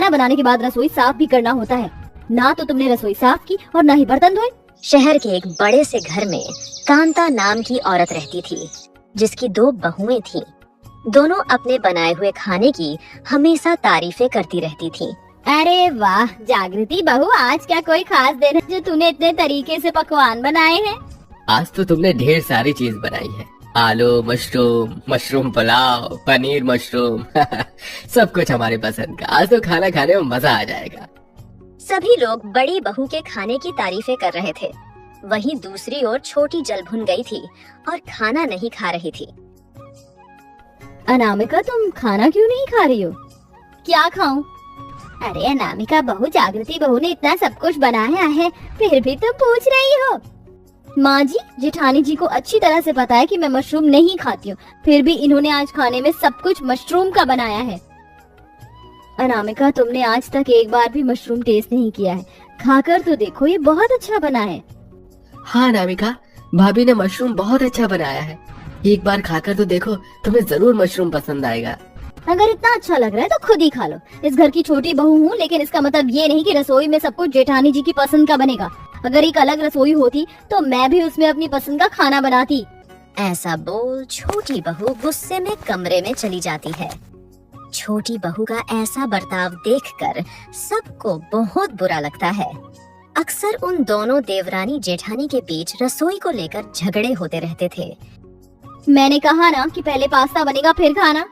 खाना बनाने के बाद रसोई साफ भी करना होता है। ना तो तुमने रसोई साफ की और ना ही बर्तन धोए। शहर के एक बड़े से घर में कांता नाम की औरत रहती थी, जिसकी 2 बहुएं थीं। दोनों अपने बनाए हुए खाने की हमेशा तारीफें करती रहती थीं। अरे वाह जागृति बहू, आज क्या कोई खास दिन है जो तूने इतने तरीके से पकवान बनाए हैं? आज तो तुमने ढेर सारी चीज बनाई है। आलू मशरूम पुलाव, पनीर मशरूम सब कुछ हमारे पसंद का। आज तो खाना खाने में मजा आ जाएगा। सभी लोग बड़ी बहू के खाने की तारीफें कर रहे थे। वहीं दूसरी ओर छोटी जल भुन गई थी और खाना नहीं खा रही थी। अनामिका, तुम खाना क्यों नहीं खा रही हो? क्या खाऊं? अरे अनामिका बहू, जागृति बहू ने इतना सब कुछ बनाया है, फिर भी तुम पूछ रही हो? माँ जी, जेठानी जी को अच्छी तरह से पता है कि मैं मशरूम नहीं खाती हूँ, फिर भी इन्होंने आज खाने में सब कुछ मशरूम का बनाया है। अनामिका, तुमने आज तक एक बार भी मशरूम टेस्ट नहीं किया है, खाकर तो देखो, ये बहुत अच्छा बना है। हाँ अनामिका, भाभी ने मशरूम बहुत अच्छा बनाया है। एक बार खाकर तो देखो, तुम्हें जरूर मशरूम पसंद आएगा। अगर इतना अच्छा लग रहा है तो खुद ही खा लो। इस घर की छोटी बहू हूँ, लेकिन इसका मतलब ये नहीं कि रसोई में सब कुछ जेठानी जी की पसंद का बनेगा। अगर एक अलग रसोई होती तो मैं भी उसमें अपनी पसंद का खाना बनाती। ऐसा बोल छोटी बहू गुस्से में कमरे में चली जाती है। छोटी बहू का ऐसा बर्ताव देखकर सबको बहुत बुरा लगता है। अक्सर उन दोनों देवरानी जेठानी के बीच रसोई को लेकर झगड़े होते रहते थे। मैंने कहा ना कि पहले पास्ता बनेगा फिर खाना।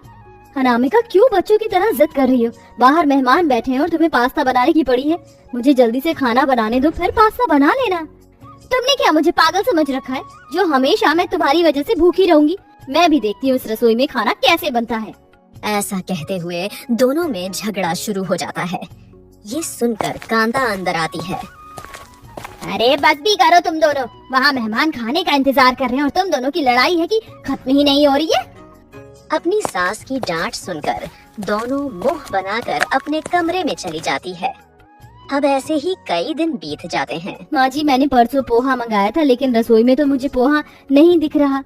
अनामिका, क्यों बच्चों की तरह जिद कर रही हो? बाहर मेहमान बैठे हैं और तुम्हें पास्ता बनाने की पड़ी है। मुझे जल्दी से खाना बनाने दो, फिर पास्ता बना लेना। तुमने क्या मुझे पागल समझ रखा है जो हमेशा मैं तुम्हारी वजह से भूखी रहूंगी? मैं भी देखती हूँ इस रसोई में खाना कैसे बनता है। ऐसा कहते हुए दोनों में झगड़ा शुरू हो जाता है। ये सुनकर कांता अंदर आती है। अरे बस भी करो तुम दोनों, वहाँ मेहमान खाने का इंतजार कर रहे हैं और तुम दोनों की लड़ाई है कि खत्म ही नहीं हो रही है। अपनी सास की डांट सुनकर दोनों मुंह बनाकर अपने कमरे में चली जाती है। अब ऐसे ही कई दिन बीत जाते हैं। माँ जी, मैंने परसों पोहा मंगाया था, लेकिन रसोई में तो मुझे पोहा नहीं दिख रहा।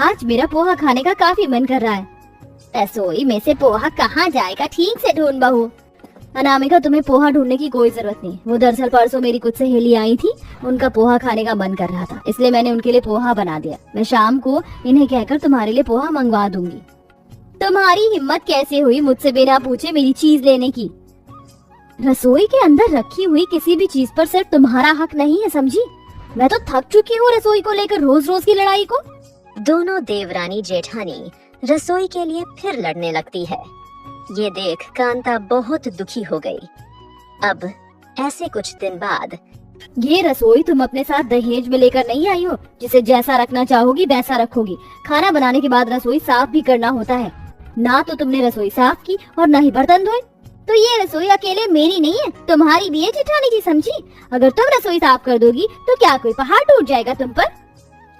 आज मेरा पोहा खाने का काफी मन कर रहा है। रसोई में से पोहा कहाँ जाएगा? ठीक से ढूंढ बहू। अनामिका, तुम्हें पोहा ढूंढने की कोई जरूरत नहीं। वो दरअसल परसों मेरी कुछ सहेली आई थी, उनका पोहा खाने का मन कर रहा था, इसलिए मैंने उनके लिए पोहा बना दिया। मैं शाम को इन्हें कहकर तुम्हारे लिए पोहा मंगवा दूंगी। तुम्हारी हिम्मत कैसे हुई मुझसे बिना पूछे मेरी चीज लेने की? रसोई के अंदर रखी हुई किसी भी चीज पर सिर्फ तुम्हारा हक नहीं है, समझी? मैं तो थक चुकी हूँ रसोई को लेकर रोज रोज की लड़ाई को। दोनों देवरानी जेठानी रसोई के लिए फिर लड़ने लगती है। ये देख कांता बहुत दुखी हो गई। अब ऐसे कुछ दिन बाद, ये रसोई तुम अपने साथ दहेज में लेकर नहीं आई हो, जिसे जैसा रखना चाहोगी वैसा रखोगी। खाना बनाने के बाद रसोई साफ भी करना होता है। ना तो तुमने रसोई साफ की और ना ही बर्तन धोए। तो ये रसोई अकेले मेरी नहीं है, तुम्हारी भी है जेठानी जी, समझी? अगर तुम रसोई साफ कर दोगी तो क्या कोई पहाड़ टूट जाएगा तुम पर?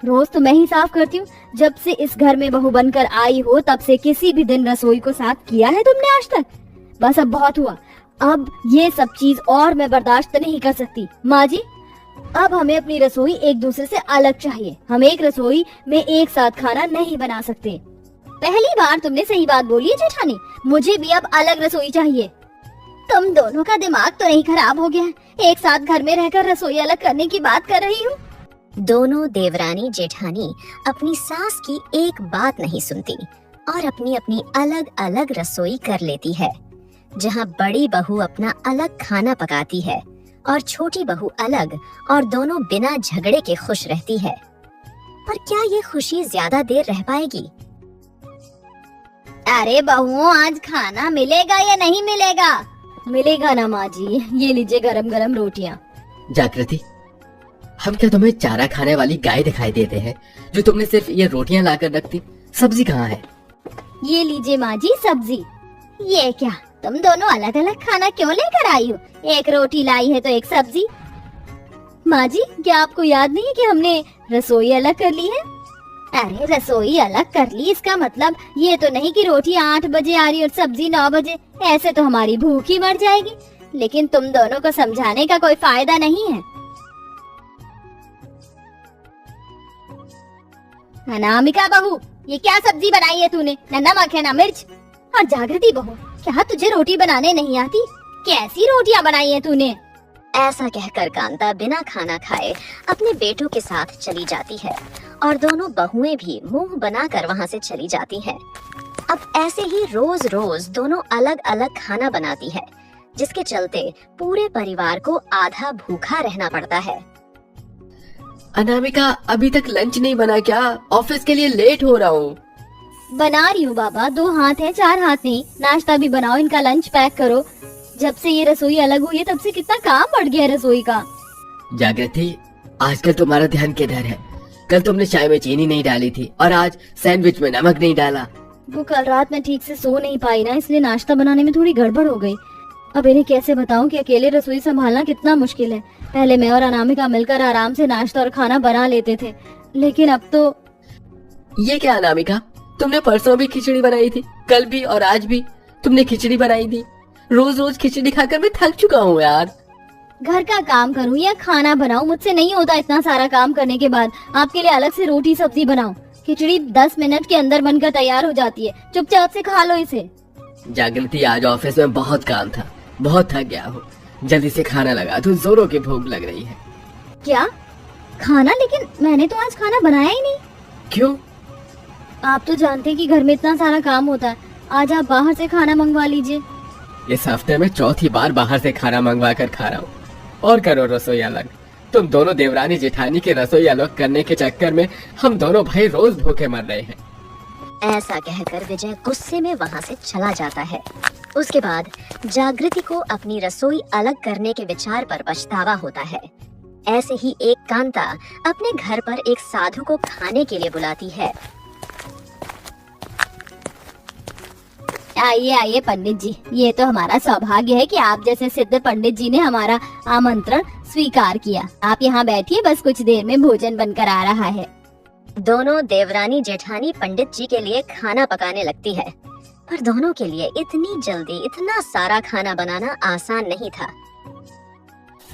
रोज तो मैं ही साफ करती हूँ। जब से इस घर में बहू बनकर आई हो तब से किसी भी दिन रसोई को साफ किया है तुमने आज तक? बस अब बहुत हुआ। अब ये सब चीज और मैं बर्दाश्त नहीं कर सकती। माँ जी, अब हमें अपनी रसोई एक दूसरे से अलग चाहिए। हम एक रसोई में एक साथ खाना नहीं बना सकते। पहली बार तुमने सही बात बोली है जेठानी, मुझे भी अब अलग रसोई चाहिए। तुम दोनों का दिमाग तो नहीं खराब हो गया है? एक साथ घर में रहकर रसोई अलग करने की बात कर रही हूँ। दोनों देवरानी जेठानी अपनी सास की एक बात नहीं सुनती और अपनी अपनी अलग अलग रसोई कर लेती है, जहाँ बड़ी बहू अपना अलग खाना पकाती है और छोटी बहू अलग, और दोनों बिना झगड़े के खुश रहती है। पर क्या ये खुशी ज्यादा देर रह पाएगी? अरे बहुओं, आज खाना मिलेगा या नहीं मिलेगा? मिलेगा ना माँ जी, ये लीजिए गरम गरम रोटियाँ। जागृति, हम क्या तुम्हें चारा खाने वाली गाय दिखाई देते हैं जो तुमने सिर्फ ये रोटियां लाकर रखती? सब्जी कहाँ है? ये लीजिए माँ जी सब्जी। ये क्या, तुम दोनों अलग अलग खाना क्यों लेकर आई हो? एक रोटी लाई है तो एक सब्जी। माँ जी, क्या आपको याद नहीं है कि हमने रसोई अलग कर ली है? अरे रसोई अलग कर ली, इसका मतलब ये तो नहीं कि रोटी 8 बजे आ रही और सब्जी 9 बजे। ऐसे तो हमारी भूख ही मर जाएगी। लेकिन तुम दोनों को समझाने का कोई फायदा नहीं है। अनामिका बहू, ये क्या सब्जी बनाई है तूने? न नमक है न मिर्च। और जागृति बहू, क्या तुझे रोटी बनाने नहीं आती? कैसी रोटियां बनाई है तूने? ऐसा कहकर कांता बिना खाना खाए अपने बेटों के साथ चली जाती है और दोनों बहुएं भी मुंह बनाकर वहां से चली जाती हैं। अब ऐसे ही रोज रोज दोनों अलग अलग खाना बनाती है, जिसके चलते पूरे परिवार को आधा भूखा रहना पड़ता है। अनामिका, अभी तक लंच नहीं बना क्या? ऑफिस के लिए लेट हो रहा हूँ। बना रही हूँ बाबा, 2 हाथ है 4 हाथ नहीं। नाश्ता भी बनाओ, इनका लंच पैक करो। जब से ये रसोई अलग हुई है तब से कितना काम बढ़ गया है रसोई का। जागृति, आजकल तुम्हारा ध्यान किधर है? कल तुमने चाय में चीनी नहीं डाली थी और आज सैंडविच में नमक नहीं डाला। वो कल रात में ठीक से सो नहीं पाई ना, इसलिए नाश्ता बनाने में थोड़ी गड़बड़ हो गई। अब इन्हें कैसे बताऊं कि अकेले रसोई संभालना कितना मुश्किल है। पहले मैं और अनामिका मिलकर आराम से नाश्ता और खाना बना लेते थे, लेकिन अब तो। ये क्या अनामिका, तुमने परसों भी खिचड़ी बनाई थी, कल भी और आज भी तुमने खिचड़ी बनाई थी। रोज रोज खिचड़ी खाकर मैं थक चुका हूँ यार। घर का काम करूं या खाना बनाऊं, मुझसे नहीं होता इतना सारा काम करने के बाद। आपके लिए अलग से रोटी सब्जी बनाऊं। खिचड़ी 10 मिनट के अंदर बनकर तैयार हो जाती है, चुपचाप से खा लो इसे। जागृति, आज ऑफिस में बहुत काम था, बहुत थक गया हूँ। जल्दी से खाना लगा दो, जोरों की भूख लग रही है। क्या खाना? लेकिन मैंने तो आज खाना बनाया ही नहीं। क्यों? आप तो जानते हैं कि घर में इतना सारा काम होता है। आज आप बाहर से खाना मंगवा लीजिए। इस हफ्ते में चौथी बार बाहर से खाना मंगवा कर खा रहा हूँ। और करो रसोई अलग। तुम दोनों देवरानी जेठानी की रसोई अलग करने के चक्कर में हम दोनों भाई रोज भूखे मर रहे हैं। ऐसा कहकर विजय गुस्से में वहां से चला जाता है। उसके बाद जागृति को अपनी रसोई अलग करने के विचार पर पछतावा होता है। ऐसे ही एक कांता अपने घर पर एक साधु को खाने के लिए बुलाती है। आइए आइए पंडित जी, ये तो हमारा सौभाग्य है कि आप जैसे सिद्ध पंडित जी ने हमारा आमंत्रण स्वीकार किया। आप यहाँ बैठिए, बस कुछ देर में भोजन बनकर आ रहा है। दोनों देवरानी जेठानी पंडित जी के लिए खाना पकाने लगती है, पर दोनों के लिए इतनी जल्दी इतना सारा खाना बनाना आसान नहीं था।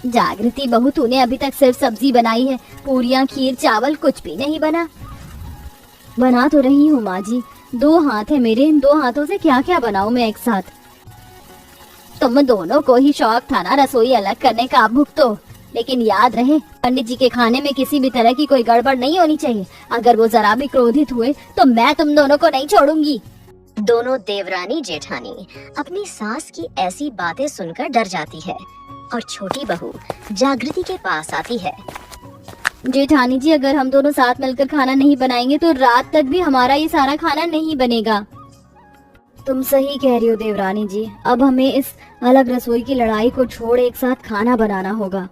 जागृति बहू, तूने अभी तक सिर्फ सब्जी बनाई है, पूरियां खीर चावल कुछ भी नहीं बना। बना तो रही हूँ माँ जी, 2 हाथ है मेरे, इन 2 हाथों से क्या क्या बनाऊं मैं एक साथ। तुम दोनों को ही शौक था ना रसोई अलग करने का, भुगतो। लेकिन याद रहे, पंडित जी के खाने में किसी भी तरह की कोई गड़बड़ नहीं होनी चाहिए। अगर वो जरा भी क्रोधित हुए तो मैं तुम दोनों को नहीं छोड़ूंगी। दोनों देवरानी जेठानी अपनी सास की ऐसी बातें सुनकर डर जाती है और छोटी बहू जागृति के पास आती है। जेठानी जी, अगर हम दोनों साथ मिलकर खाना नहीं बनाएंगे तो रात तक भी हमारा ये सारा खाना नहीं बनेगा। तुम सही कह रही हो देवरानी जी, अब हमें इस अलग रसोई की लड़ाई को छोड़ एक साथ खाना बनाना होगा।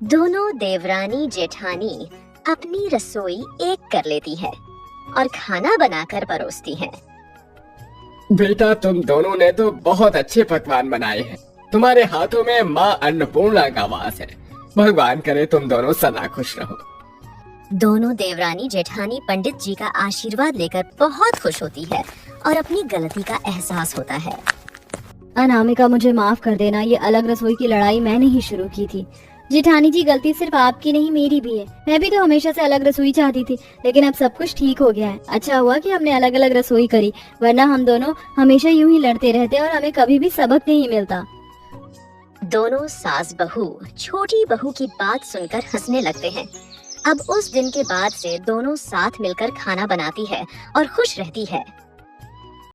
दोनों देवरानी जेठानी अपनी रसोई एक कर लेती है और खाना बनाकर परोसती हैं। बेटा, तुम दोनों ने तो बहुत अच्छे पकवान बनाए हैं। तुम्हारे हाथों में माँ अन्नपूर्णा का वास है। भगवान करे तुम दोनों सदा खुश रहो। दोनों देवरानी जेठानी पंडित जी का आशीर्वाद लेकर बहुत खुश होती है और अपनी गलती का एहसास होता है। अनामिका, मुझे माफ कर देना, ये अलग रसोई की लड़ाई मैंने ही शुरू की थी। जेठानी जी, गलती सिर्फ आपकी नहीं मेरी भी है। मैं भी तो हमेशा से अलग रसोई चाहती थी, लेकिन अब सब कुछ ठीक हो गया है। अच्छा हुआ कि हमने अलग अलग रसोई करी, वरना हम दोनों हमेशा यूं ही लड़ते रहते और हमें कभी भी सबक नहीं मिलता। दोनों सास बहू छोटी बहू की बात सुनकर हंसने लगते हैं। अब उस दिन के बाद से दोनों साथ मिलकर खाना बनाती है और खुश रहती है।